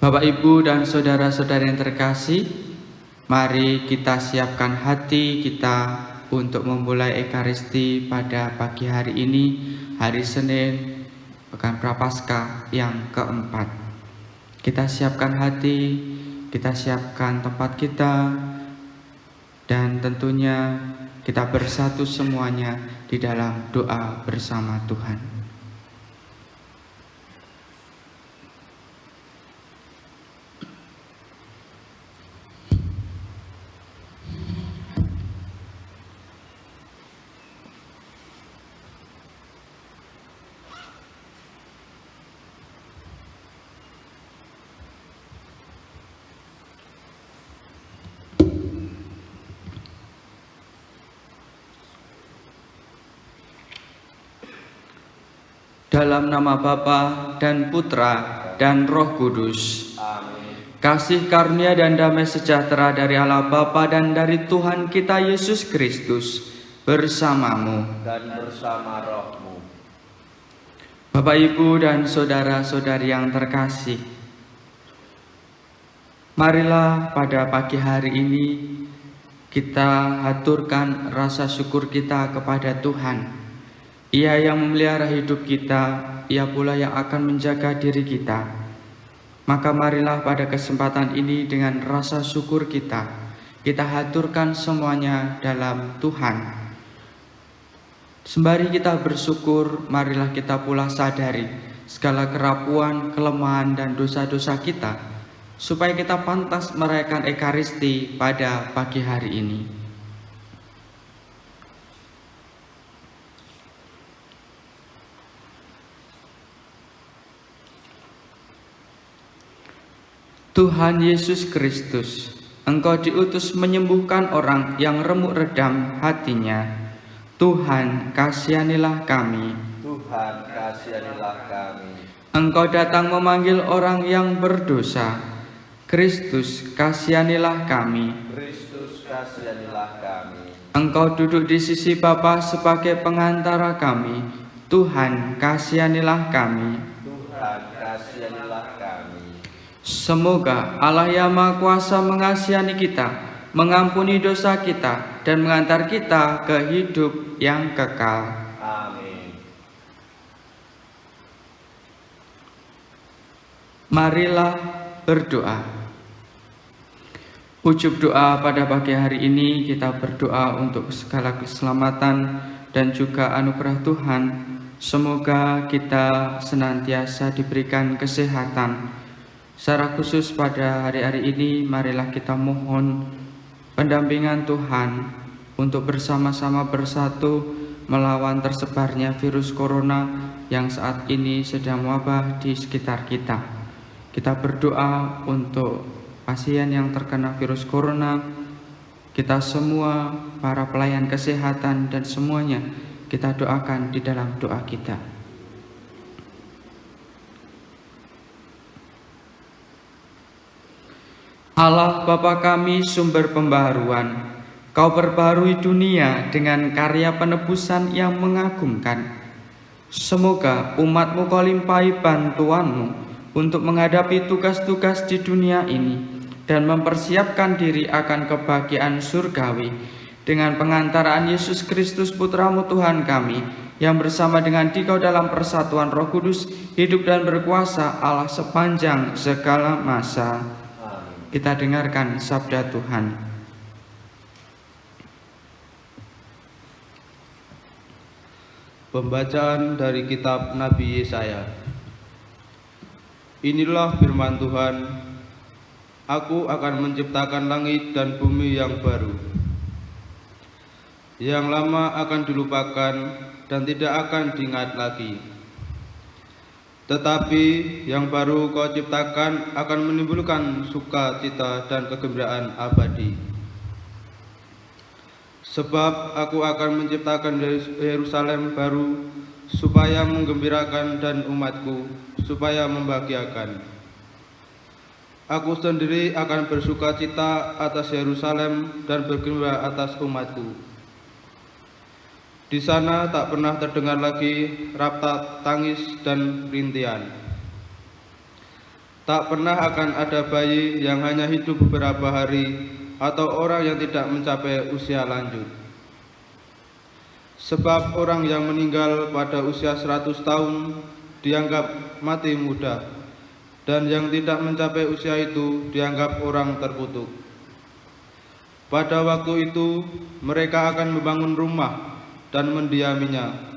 Bapak, Ibu, dan saudara-saudara yang terkasih, mari kita siapkan hati kita untuk memulai Ekaristi pada pagi hari ini, hari Senin, Pekan Prapaskah yang keempat. Kita siapkan hati, kita siapkan tempat kita, dan tentunya kita bersatu semuanya di dalam doa bersama Tuhan. Dalam nama Bapa dan Putra dan Roh Kudus. Amin. Kasih karunia dan damai sejahtera dari Allah Bapa dan dari Tuhan kita Yesus Kristus bersamamu Dan bersama rohmu. Bapak, Ibu, dan saudara-saudari yang terkasih, marilah pada pagi hari ini kita haturkan rasa syukur kita kepada Tuhan. Ia yang memelihara hidup kita, Ia pula yang akan menjaga diri kita. Maka marilah pada kesempatan ini dengan rasa syukur kita haturkan semuanya dalam Tuhan. Sembari kita bersyukur, marilah kita pula sadari segala kerapuan, kelemahan, dan dosa-dosa kita, supaya kita pantas merayakan Ekaristi pada pagi hari ini. Tuhan Yesus Kristus, Engkau diutus menyembuhkan orang yang remuk redam hatinya. Tuhan, kasihanilah kami. Tuhan, kasihanilah kami. Engkau datang memanggil orang yang berdosa. Kristus, kasihanilah kami. Kristus, kasihanilah kami. Engkau duduk di sisi Bapa sebagai pengantara kami. Tuhan, kasihanilah kami. Tuhan, kasihanilah kami. Semoga Allah yang Maha Kuasa mengasihani kita, mengampuni dosa kita, dan mengantar kita ke hidup yang kekal. Amin. Marilah berdoa. Ujub doa pada pagi hari ini, kita berdoa untuk segala keselamatan dan juga anugerah Tuhan. Semoga kita senantiasa diberikan kesehatan. Secara khusus pada hari-hari ini, marilah kita mohon pendampingan Tuhan untuk bersama-sama bersatu melawan tersebarnya virus corona yang saat ini sedang wabah di sekitar kita. Kita berdoa untuk pasien yang terkena virus corona, kita semua, para pelayan kesehatan dan semuanya, kita doakan di dalam doa kita. Allah Bapa kami, sumber pembaharuan, Kau perbaharui dunia dengan karya penebusan yang mengagumkan. Semoga umat-Mu Kau limpahi bantuan-Mu untuk menghadapi tugas-tugas di dunia ini dan mempersiapkan diri akan kebahagiaan surgawi dengan pengantaraan Yesus Kristus Putra-Mu Tuhan kami, yang bersama dengan Dikau dalam persatuan Roh Kudus, hidup dan berkuasa Allah sepanjang segala masa. Kita dengarkan sabda Tuhan. Pembacaan dari kitab Nabi Yesaya. Inilah firman Tuhan, Aku akan menciptakan langit dan bumi yang baru. Yang lama akan dilupakan dan tidak akan diingat lagi. Tetapi yang baru Kau ciptakan akan menimbulkan sukacita dan kegembiraan abadi. Sebab Aku akan menciptakan Yerusalem baru, supaya menggembirakan, dan umatku supaya membahagiakan. Aku sendiri akan bersukacita atas Yerusalem dan bergembira atas umatku. Di sana tak pernah terdengar lagi rapat tangis dan rintihan. Tak pernah akan ada bayi yang hanya hidup beberapa hari atau orang yang tidak mencapai usia lanjut. Sebab orang yang meninggal pada usia 100 tahun dianggap mati muda, dan yang tidak mencapai usia itu dianggap orang terkutuk. Pada waktu itu mereka akan membangun rumah dan mendiaminya.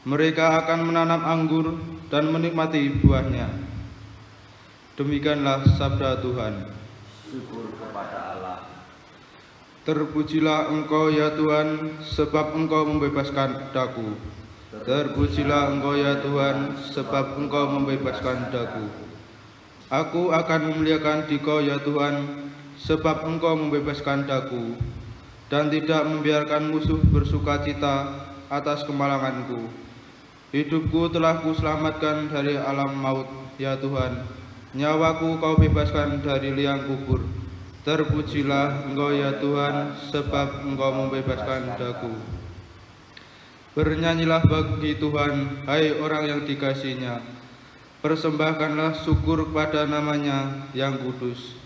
Mereka akan menanam anggur dan menikmati buahnya. Demikianlah sabda Tuhan. Syukur kepada Allah. Terpujilah Engkau ya Tuhan, sebab Engkau membebaskan daku. Terpujilah Engkau ya Tuhan, sebab Engkau membebaskan daku. Aku akan memuliakan Dikau ya Tuhan, sebab Engkau membebaskan daku, dan tidak membiarkan musuh bersukacita atas kemalanganku. Hidupku telah kuselamatkan dari alam maut ya Tuhan, nyawaku Kau bebaskan dari liang kubur. Terpujilah Engkau ya Tuhan, sebab Engkau membebaskan daku. Bernyanyilah bagi Tuhan, hai orang yang dikasihinya. Persembahkanlah syukur kepada namanya yang kudus.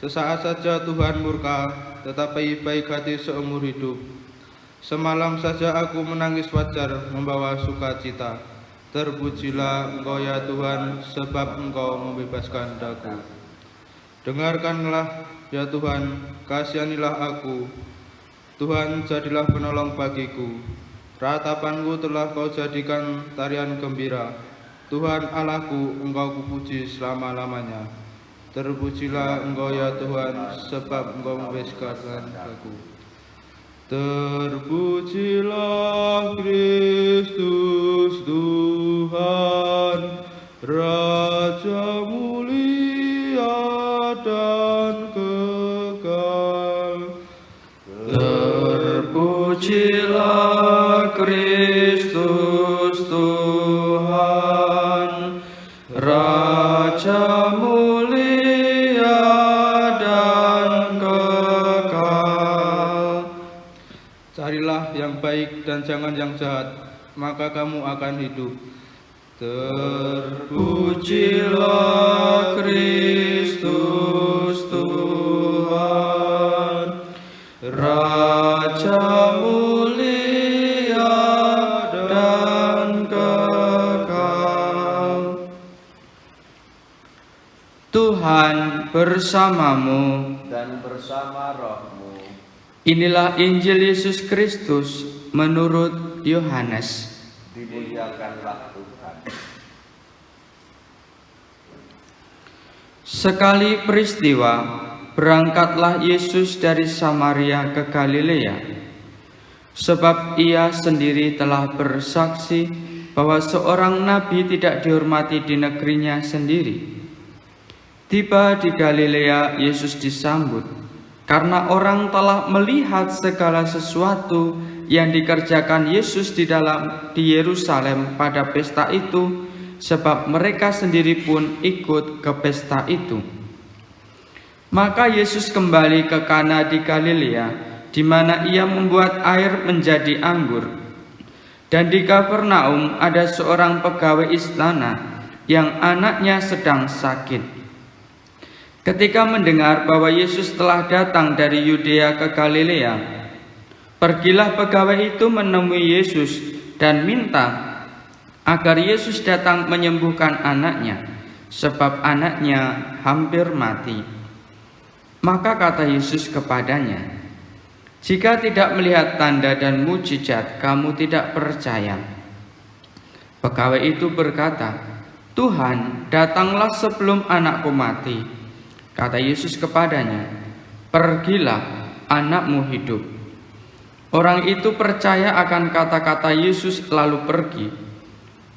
Sesaat saja Tuhan murka, tetapi baik hati seumur hidup. Semalam saja aku menangis wajar, membawa sukacita. Terpujilah Engkau ya Tuhan, sebab Engkau membebaskan daku. Dengarkanlah ya Tuhan, kasihanilah aku. Tuhan, jadilah penolong bagiku. Ratapanku telah Kau jadikan tarian gembira. Tuhan Allahku, Engkau kupuji selama-lamanya. Terpujilah Engkau ya Tuhan, sebab Engkau membebaskan aku. Terpujilah Kristus Tuhan, Raja mulia dan kekal. Terpujilah Kristus Tuhan, Raja mulia dan kekal. Carilah yang baik dan jangan yang jahat, maka kamu akan hidup. Terpujilah Kristus Tuhan, Raja mulia dan kekal. Tuhan bersamamu. Dan bersama rohmu. Inilah Injil Yesus Kristus menurut Yohanes. Dimuliakanlah Tuhan. Sekali peristiwa, berangkatlah Yesus dari Samaria ke Galilea, sebab ia sendiri telah bersaksi bahwa seorang nabi tidak dihormati di negerinya sendiri. Tiba di Galilea, Yesus disambut karena orang telah melihat segala sesuatu yang dikerjakan Yesus di Yerusalem pada pesta itu, sebab mereka sendiri pun ikut ke pesta itu. Maka Yesus kembali ke Kana di Galilea, di mana ia membuat air menjadi anggur. Dan di Kapernaum ada seorang pegawai istana yang anaknya sedang sakit. Ketika mendengar bahwa Yesus telah datang dari Yudea ke Galilea, pergilah pegawai itu menemui Yesus dan minta agar Yesus datang menyembuhkan anaknya, sebab anaknya hampir mati. Maka kata Yesus kepadanya, "Jika tidak melihat tanda dan mujizat, kamu tidak percaya." Pegawai itu berkata, "Tuhan, datanglah sebelum anakku mati." Kata Yesus kepadanya, "Pergilah, anakmu hidup." Orang itu percaya akan kata-kata Yesus lalu pergi.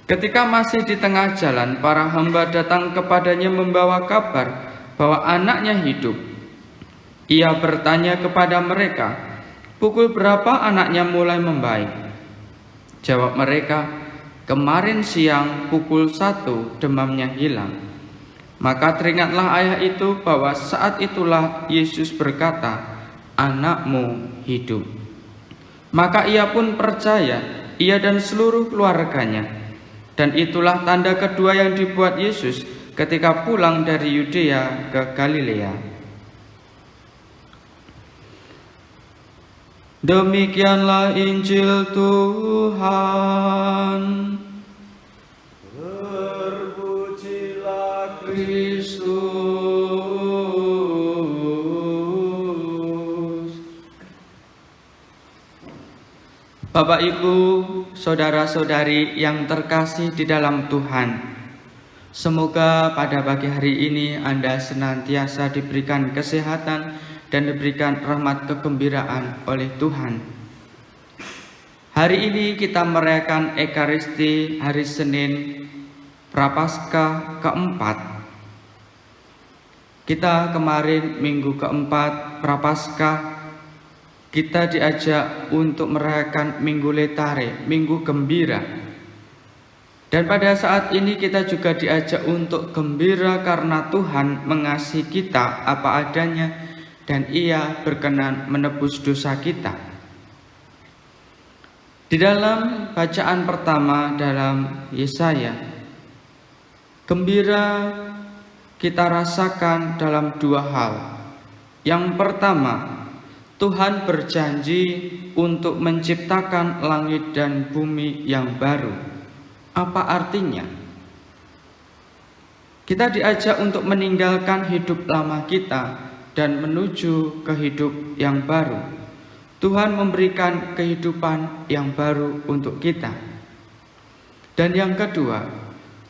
Ketika masih di tengah jalan, para hamba datang kepadanya membawa kabar bahwa anaknya hidup. Ia bertanya kepada mereka, "Pukul berapa anaknya mulai membaik?" Jawab mereka, "Kemarin siang pukul 1 demamnya hilang." Maka teringatlah ayah itu bahwa saat itulah Yesus berkata, "Anakmu hidup." Maka ia pun percaya, ia dan seluruh keluarganya. Dan itulah tanda kedua yang dibuat Yesus ketika pulang dari Yudea ke Galilea. Demikianlah Injil Tuhan. Terpujilah Kristus. Bapak, Ibu, saudara-saudari yang terkasih di dalam Tuhan, semoga pada pagi hari ini Anda senantiasa diberikan kesehatan dan diberikan rahmat kegembiraan oleh Tuhan. Hari ini kita merayakan Ekaristi hari Senin Prapaskah keempat. Kita kemarin minggu keempat Prapaskah, kita diajak untuk merayakan Minggu Letare, Minggu Gembira. Dan pada saat ini kita juga diajak untuk gembira karena Tuhan mengasihi kita apa adanya dan Ia berkenan menebus dosa kita. Di dalam bacaan pertama dalam Yesaya, gembira kita rasakan dalam dua hal. Yang pertama, Tuhan berjanji untuk menciptakan langit dan bumi yang baru. Apa artinya? Kita diajak untuk meninggalkan hidup lama kita dan menuju ke hidup yang baru. Tuhan memberikan kehidupan yang baru untuk kita. Dan yang kedua,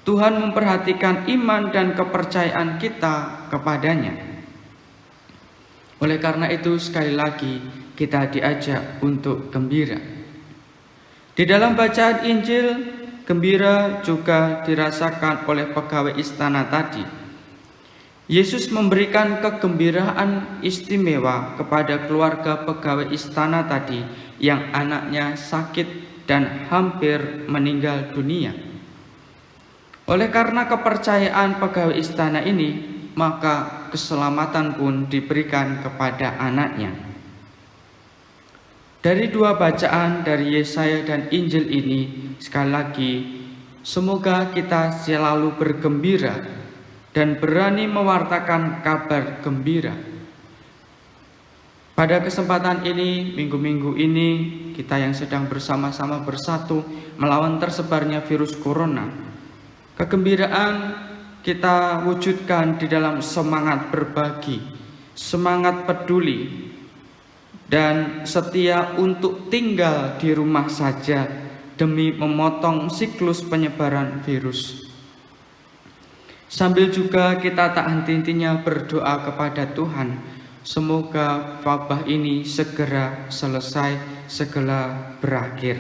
Tuhan memperhatikan iman dan kepercayaan kita kepadanya. Oleh karena itu sekali lagi kita diajak untuk gembira. Di dalam bacaan Injil, gembira juga dirasakan oleh pegawai istana tadi. Yesus memberikan kegembiraan istimewa kepada keluarga pegawai istana tadi yang anaknya sakit dan hampir meninggal dunia. Oleh karena kepercayaan pegawai istana ini, maka keselamatan pun diberikan kepada anaknya. Dari dua bacaan dari Yesaya dan Injil ini, sekali lagi, semoga kita selalu bergembira dan berani mewartakan kabar gembira. Pada kesempatan ini, minggu-minggu ini, kita yang sedang bersama-sama bersatu melawan tersebarnya virus corona, kegembiraan kita wujudkan di dalam semangat berbagi, semangat peduli, dan setia untuk tinggal di rumah saja demi memotong siklus penyebaran virus. Sambil juga kita tak henti-hentinya berdoa kepada Tuhan, semoga wabah ini segera selesai, segera berakhir.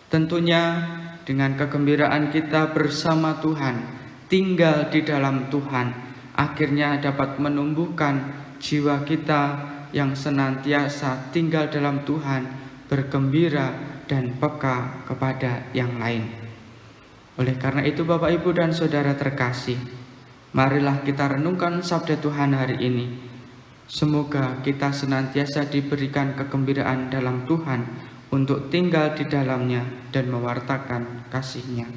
Tentunya dengan kegembiraan kita bersama Tuhan, tinggal di dalam Tuhan, akhirnya dapat menumbuhkan jiwa kita yang senantiasa tinggal dalam Tuhan, bergembira dan peka kepada yang lain. Oleh karena itu Bapak, Ibu, dan Saudara terkasih, marilah kita renungkan sabda Tuhan hari ini. Semoga kita senantiasa diberikan kegembiraan dalam Tuhan untuk tinggal di dalamnya dan mewartakan kasih-Nya.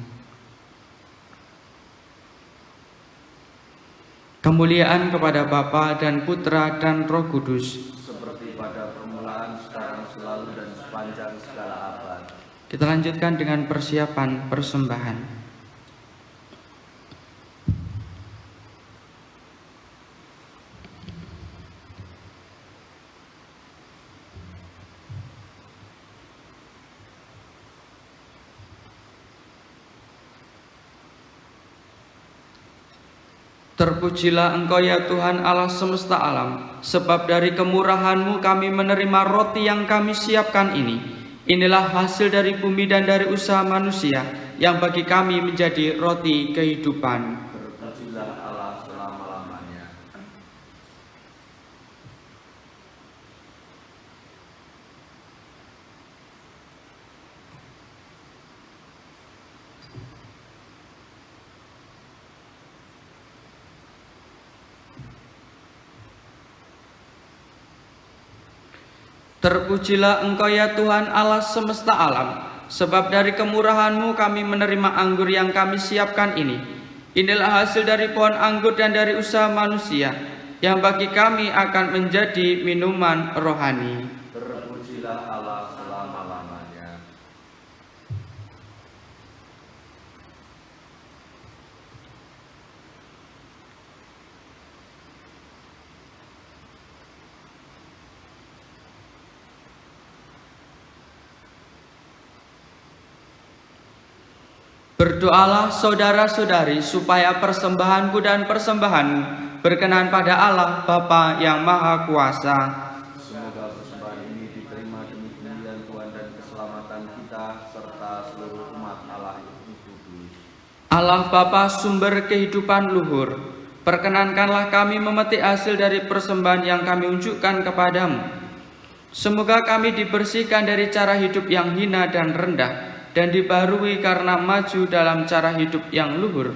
Kemuliaan kepada Bapa dan Putra dan Roh Kudus, seperti pada permulaan, sekarang, selalu, dan sepanjang segala abad. Kita lanjutkan dengan persiapan persembahan. Terpujilah Engkau ya Tuhan Allah semesta alam, sebab dari kemurahan-Mu kami menerima roti yang kami siapkan ini. Inilah hasil dari bumi dan dari usaha manusia, yang bagi kami menjadi roti kehidupan. Terpujilah Allah selama-lamanya. Terpujilah Engkau ya Tuhan Allah semesta alam, sebab dari kemurahan-Mu kami menerima anggur yang kami siapkan ini. Inilah hasil dari pohon anggur dan dari usaha manusia, yang bagi kami akan menjadi minuman rohani. Terpujilah Allah selama-lamanya. Berdoalah saudara-saudari supaya persembahanku dan persembahanmu berkenan pada Allah Bapa yang Maha Kuasa. Semoga persembahan ini diterima demi kemuliaan Tuhan dan keselamatan kita serta seluruh umat Allah yang kudus. Allah Bapa sumber kehidupan luhur, perkenankanlah kami memetik hasil dari persembahan yang kami unjukkan kepadamu. Semoga kami dibersihkan dari cara hidup yang hina dan rendah, dan dibarui karena maju dalam cara hidup yang luhur,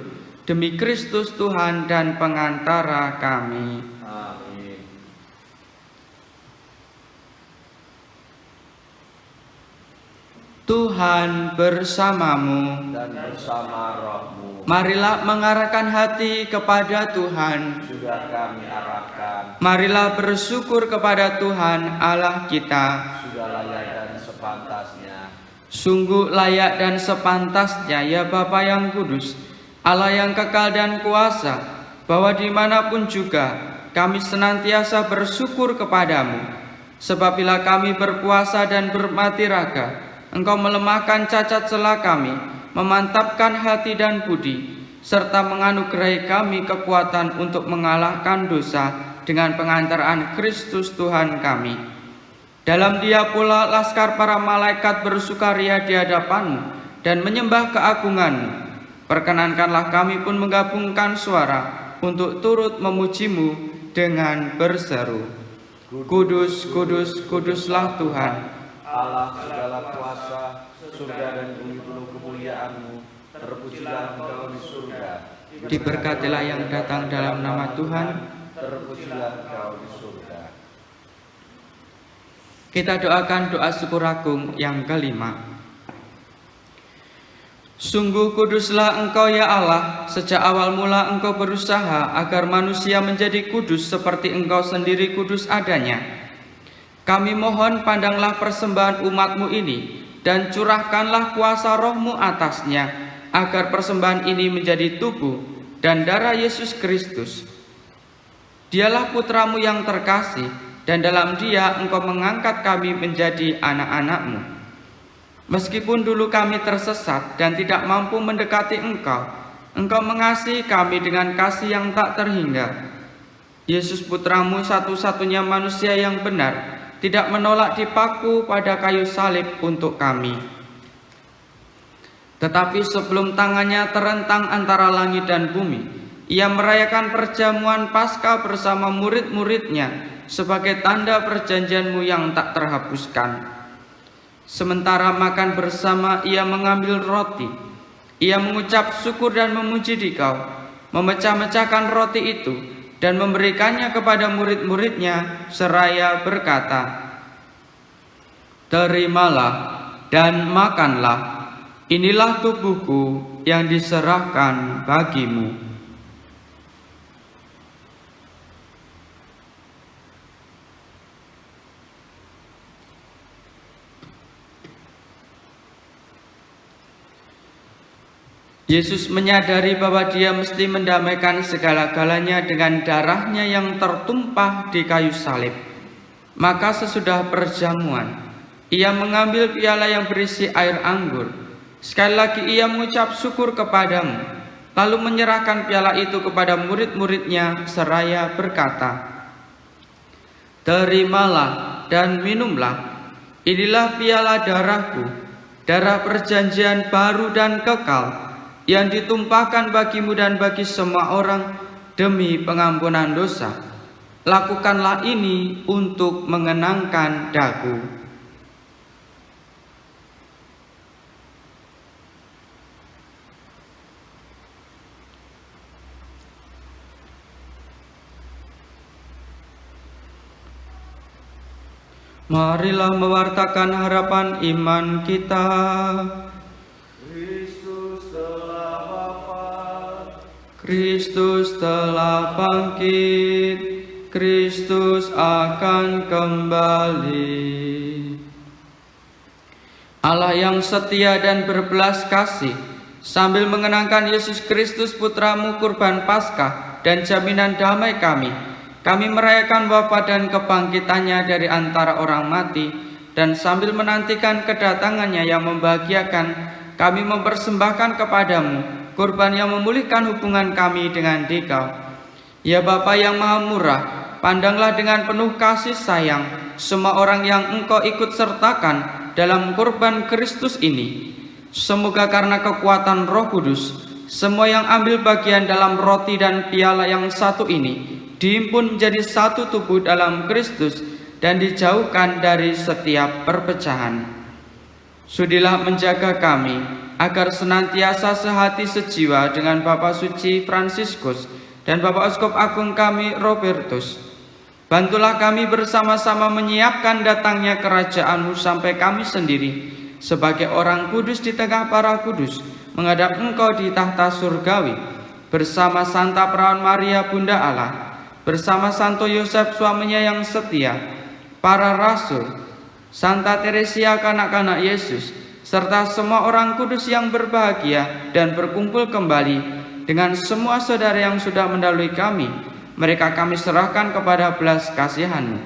demi Kristus Tuhan dan pengantara kami. Amin. Tuhan bersamamu. Dan bersama rohmu Marilah mengarahkan hati kepada Tuhan. juga kami arahkan. Marilah bersyukur kepada Tuhan Allah kita. Sudah layak dan sepantasnya. Sungguh layak dan sepantasnya ya Bapa yang kudus, Allah yang kekal dan kuasa, bahwa dimanapun juga kami senantiasa bersyukur kepadamu. Sebab bila kami berpuasa dan bermati raga, Engkau melemahkan cacat celah kami, memantapkan hati dan budi, serta menganugerahi kami kekuatan untuk mengalahkan dosa dengan pengantaraan Kristus Tuhan kami. Dalam Dia pula laskar para malaikat bersukaria di hadapan-Mu dan menyembah keagungan-Mu. Perkenankanlah kami pun menggabungkan suara untuk turut memuji-Mu dengan berseru, Kudus, kudus, kuduslah Tuhan, Allah segala kuasa, surga dan bumi penuh kemuliaan-Mu. Terpujilah Engkau di surga. diberkatilah yang datang dalam nama Tuhan. Terpujilah Engkau di surga. Kita doakan doa syukur agung yang kelima. Sungguh kuduslah Engkau ya Allah, sejak awal mula Engkau berusaha agar manusia menjadi kudus seperti Engkau sendiri kudus adanya. Kami mohon pandanglah persembahan umat-Mu ini dan curahkanlah kuasa Roh-Mu atasnya, agar persembahan ini menjadi tubuh dan darah Yesus Kristus. Dialah putra-Mu yang terkasih, dan dalam Dia Engkau mengangkat kami menjadi anak-anak-Mu. Meskipun dulu kami tersesat dan tidak mampu mendekati Engkau, Engkau mengasihi kami dengan kasih yang tak terhingga. Yesus putra-Mu satu-satunya manusia yang benar, tidak menolak dipaku pada kayu salib untuk kami. Tetapi sebelum tangannya terentang antara langit dan bumi, Ia merayakan perjamuan Paskah bersama murid-muridnya sebagai tanda perjanjian-Mu yang tak terhapuskan. Sementara makan bersama, Ia mengambil roti. Ia mengucap syukur dan memuji Dikau, memecah-mecahkan roti itu dan memberikannya kepada murid-muridnya seraya berkata, Terimalah dan makanlah, inilah tubuhku yang diserahkan bagimu. Yesus menyadari bahwa Dia mesti mendamaikan segala-galanya dengan darah-Nya yang tertumpah di kayu salib. Maka sesudah perjamuan, Ia mengambil piala yang berisi air anggur. Sekali lagi Ia mengucap syukur kepadamu, lalu menyerahkan piala itu kepada murid-muridnya seraya berkata, Terimalah dan minumlah, inilah piala darahku, darah perjanjian baru dan kekal, yang ditumpahkan bagimu dan bagi semua orang demi pengampunan dosa. Lakukanlah ini untuk mengenangkan daku. Marilah mewartakan harapan iman kita. Kristus telah bangkit, Kristus akan kembali. Allah yang setia dan berbelas kasih, sambil mengenangkan Yesus Kristus Putra-Mu kurban Paskah dan jaminan damai kami merayakan wafat dan kebangkitannya dari antara orang mati, dan sambil menantikan kedatangannya yang membahagiakan, kami mempersembahkan kepadamu kurban yang memulihkan hubungan kami dengan Dikau. Ya Bapa yang Maha Murah, pandanglah dengan penuh kasih sayang semua orang yang Engkau ikut sertakan dalam kurban Kristus ini. Semoga karena kekuatan Roh Kudus, semua yang ambil bagian dalam roti dan piala yang satu ini dihimpun menjadi satu tubuh dalam Kristus dan dijauhkan dari setiap perpecahan. Sudilah menjaga kami agar senantiasa sehati sejiwa dengan Bapak Suci Fransiskus dan Bapak Uskup Agung kami Robertus. Bantulah kami bersama-sama menyiapkan datangnya kerajaan-Mu sampai kami sendiri sebagai orang kudus di tengah para kudus menghadap Engkau di tahta surgawi, bersama Santa Perawan Maria Bunda Allah, bersama Santo Yosef suaminya yang setia, para rasul, Santa Teresia kanak-kanak Yesus, serta semua orang kudus yang berbahagia dan berkumpul kembali dengan semua saudara yang sudah mendahului kami. Mereka kami serahkan kepada belas kasihan-Mu.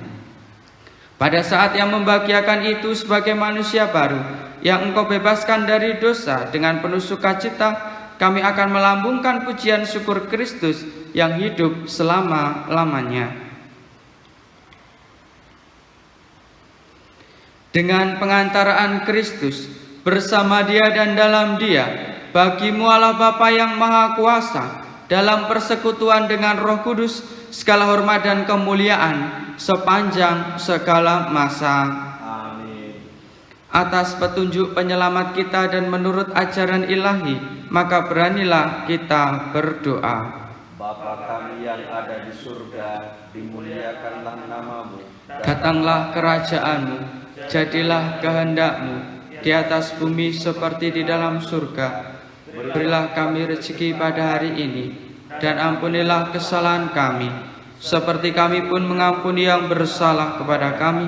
Pada saat yang membahagiakan itu, sebagai manusia baru yang Engkau bebaskan dari dosa, dengan penuh sukacita kami akan melambungkan pujian syukur Kristus yang hidup selama-lamanya. Dengan pengantaraan Kristus, bersama Dia dan dalam Dia, bagi-Mu Allah Bapa yang Maha Kuasa, dalam persekutuan dengan Roh Kudus, segala hormat dan kemuliaan sepanjang segala masa. Amin. Atas petunjuk penyelamat kita dan menurut ajaran ilahi, maka beranilah kita berdoa. Bapa kami yang ada di surga, dimuliakanlah nama-Mu. Datanglah kerajaan-Mu, jadilah kehendak-Mu di atas bumi seperti di dalam surga. Berilah kami rezeki pada hari ini, dan ampunilah kesalahan kami, seperti kami pun mengampuni yang bersalah kepada kami.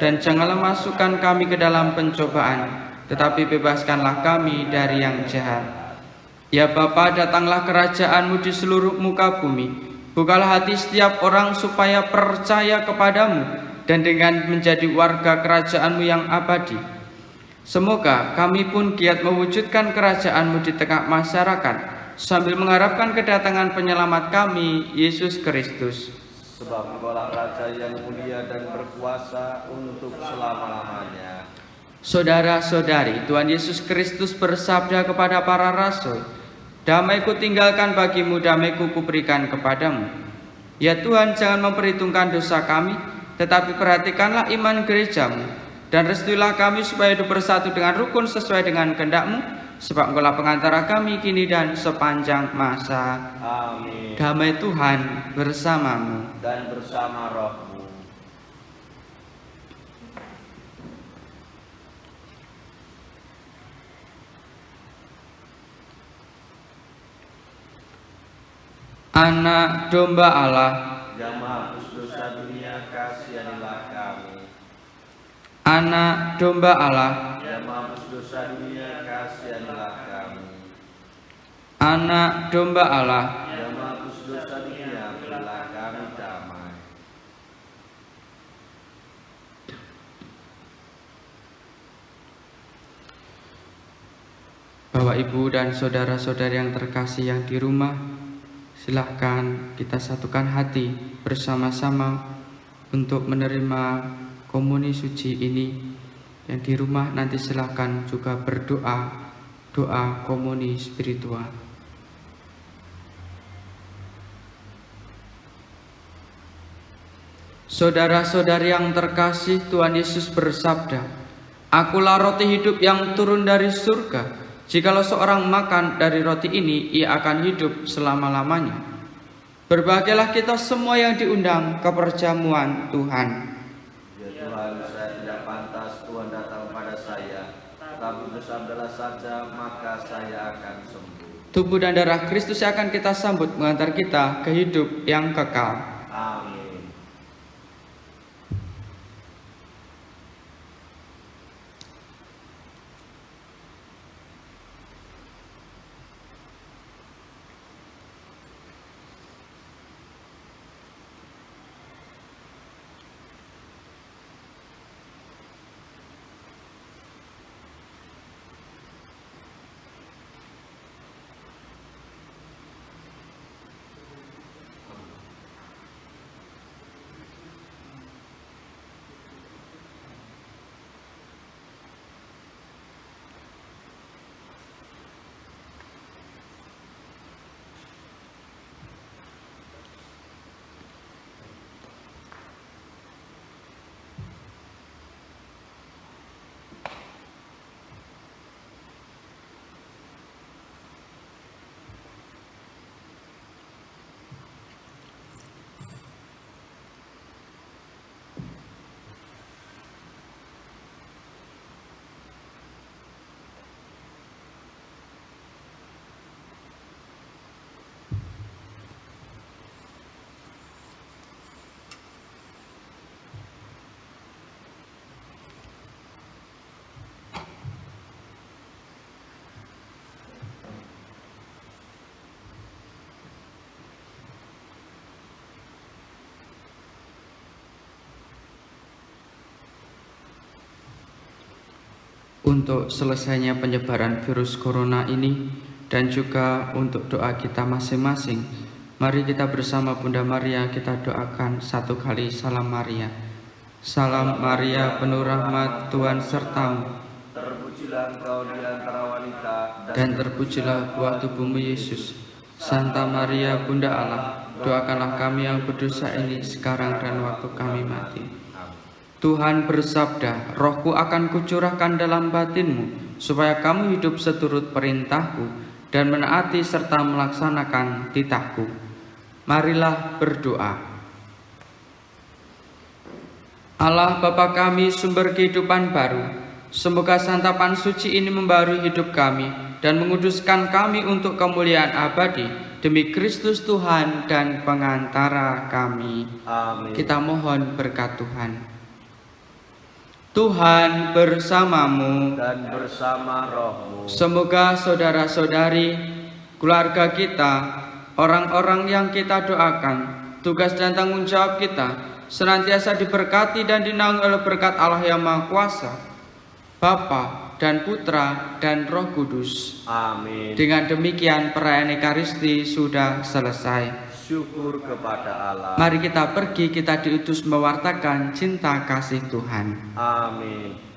Dan janganlah masukkan kami ke dalam pencobaan, tetapi bebaskanlah kami dari yang jahat. Ya Bapa, datanglah kerajaan-Mu di seluruh muka bumi. Bukalah hati setiap orang supaya percaya kepadamu, dan dengan menjadi warga kerajaan-Mu yang abadi. Semoga kami pun giat mewujudkan kerajaan-Mu di tengah masyarakat, sambil mengharapkan kedatangan penyelamat kami, Yesus Kristus. Sebab Engkaulah Raja yang mulia dan berkuasa untuk selama-lamanya. Saudara-saudari, Tuhan Yesus Kristus bersabda kepada para rasul, "Damai-Ku tinggalkan bagimu, damai-Ku kuberikan kepadamu." Ya Tuhan, jangan memperhitungkan dosa kami, tetapi perhatikanlah iman gereja-Mu, dan restuilah kami supaya hidup bersatu dengan rukun sesuai dengan kehendak-Mu, sebab Engkaulah pengantara kami kini dan sepanjang masa. Amin. Damai Tuhan bersamamu. Dan bersama roh-Mu. Anak domba Allah, Yang menghapus dosa dunia, kasihanilah kami. Anak domba Allah, Yang menghapus dosa dunia, kasihanilah kami. Anak domba Allah, Yang menghapus dosa dunia, berilah kami damai. Bapak, Ibu, dan saudara-saudari yang terkasih yang di rumah, silahkan kita satukan hati bersama-sama untuk menerima komuni suci ini. Yang di rumah nanti silahkan juga berdoa, doa komuni spiritual. Saudara-saudari yang terkasih, Tuhan Yesus bersabda, "Akulah roti hidup yang turun dari surga. Jikalau seorang makan dari roti ini, ia akan hidup selama-lamanya." Berbahagialah kita semua yang diundang ke perjamuan Tuhan. Ya Tuhan, saya tidak pantas Tuhan datang pada saya, tetapi bersabdalah saja, maka saya akan sembuh. Tubuh dan darah Kristus yang akan kita sambut mengantar kita ke hidup yang kekal. Amin. Untuk selesainya penyebaran virus corona ini dan juga untuk doa kita masing-masing, mari kita bersama Bunda Maria kita doakan satu kali salam Maria. Salam Maria, penuh rahmat, Tuhan sertamu, Terpujilah engkau di antara wanita, dan terpujilah buah tubuhmu Yesus. Santa Maria, Bunda Allah, doakanlah kami yang berdosa ini sekarang dan waktu kami mati. Tuhan bersabda, Rohku akan kucurahkan dalam batinmu, supaya kamu hidup seturut perintahku dan menaati serta melaksanakan titahku. Marilah berdoa. Allah Bapa kami, sumber kehidupan baru, semoga santapan suci ini membarui hidup kami dan menguduskan kami untuk kemuliaan abadi demi Kristus Tuhan dan pengantara kami. Amin. Kita mohon berkat Tuhan. Tuhan bersamamu, Dan bersama rohmu. semoga saudara-saudari, keluarga kita, orang-orang yang kita doakan, tugas dan tanggung jawab kita senantiasa diberkati dan dinaungi oleh berkat Allah yang Maha Kuasa, Bapa dan Putra dan Roh Kudus. Amin. Dengan demikian perayaan Ekaristi sudah selesai. Syukur kepada Allah. Mari kita pergi, kita diutus mewartakan cinta kasih Tuhan. Amin.